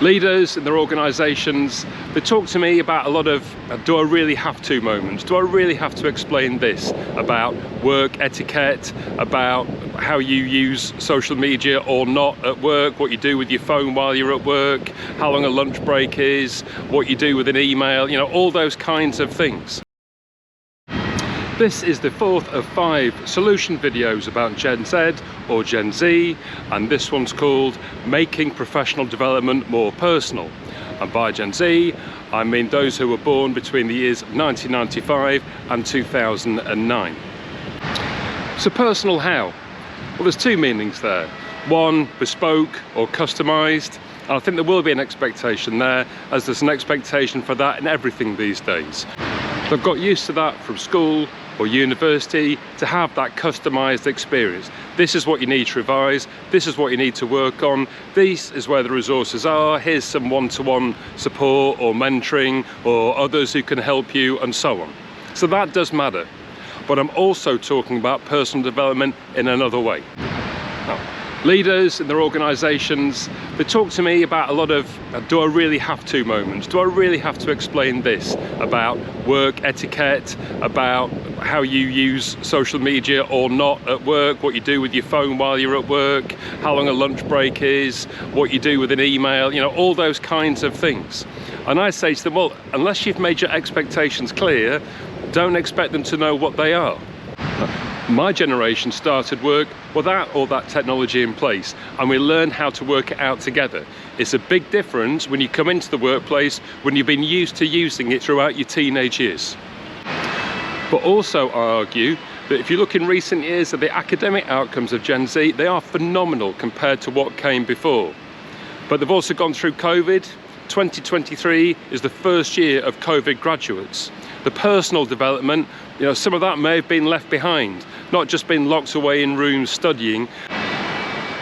Leaders in their organisations, they talk to me about a lot of do I really have to moments. Do I really have to explain this about work etiquette, about how you use social media or not at work, what you do with your phone while you're at work, how long a lunch break is, what you do with an email, you know, all those kinds of things. This is the fourth of 5 solution videos about Gen Z or Gen Z, and this one's called Making Professional Development More Personal. And by Gen Z, I mean those who were born between the years 1995 and 2009. So personal how? Well, there's 2 meanings there. One, bespoke or customised, and I think there will be an expectation there, as there's an expectation for that in everything these days. They've got used to that from school or university, to have that customised experience. This is what you need to revise, this is what you need to work on, this is where the resources are, here's some one-to-one support or mentoring or others who can help you, and so on. So that does matter. But I'm also talking about personal development in another way. Now, leaders in their organisations, they talk to me about a lot of do I really have to moments. Do I really have to explain this about work etiquette, about how you use social media or not at work, what you do with your phone while you're at work, how long a lunch break is, what you do with an email, you know, all those kinds of things. And I say to them, well, unless you've made your expectations clear, don't expect them to know what they are. My generation started work without all that technology in place, and we learned how to work it out together. It's a big difference when you come into the workplace when you've been used to using it throughout your teenage years. But also I argue that if you look in recent years at the academic outcomes of Gen Z, they are phenomenal compared to what came before. But they've also gone through COVID. 2023 is the first year of COVID graduates. The personal development, you know, some of that may have been left behind, not just been locked away in rooms studying,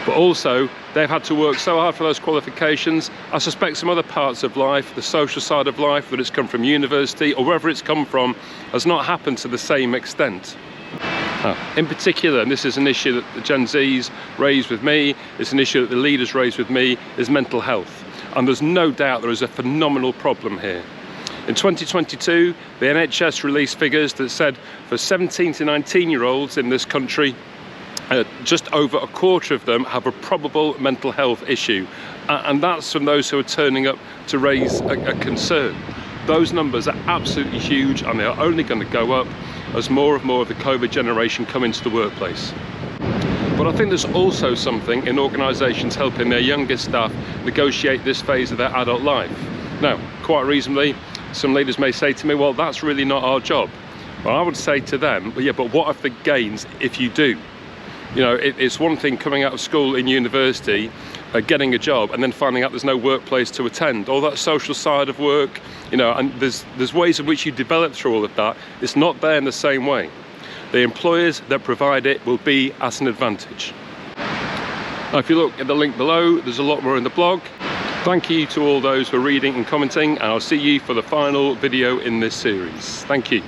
but also they've had to work so hard for those qualifications. I suspect some other parts of life, the social side of life, whether it's come from university or wherever it's come from, has not happened to the same extent. In particular, and this is an issue that the Gen Zs raised with me, it's an issue that the leaders raised with me, is mental health. And there's no doubt there is a phenomenal problem here. In 2022, the NHS released figures that said for 17 to 19-year-olds in this country, just over a quarter of them have a probable mental health issue. And that's from those who are turning up to raise a concern. Those numbers are absolutely huge, and they are only going to go up as more and more of the COVID generation come into the workplace. But I think there's also something in organisations helping their younger staff negotiate this phase of their adult life. Now, quite reasonably, some leaders may say to me, well, that's really not our job. Well, I would say to them, well, yeah, but what are the gains if you do? You know, it's one thing coming out of school in university, getting a job, and then finding out there's no workplace to attend. All that social side of work, you know, and there's ways in which you develop through all of that. It's not there in the same way. The employers that provide it will be at an advantage. Now, if you look at the link below, there's a lot more in the blog. Thank you to all those for reading and commenting, and I'll see you for the final video in this series. Thank you.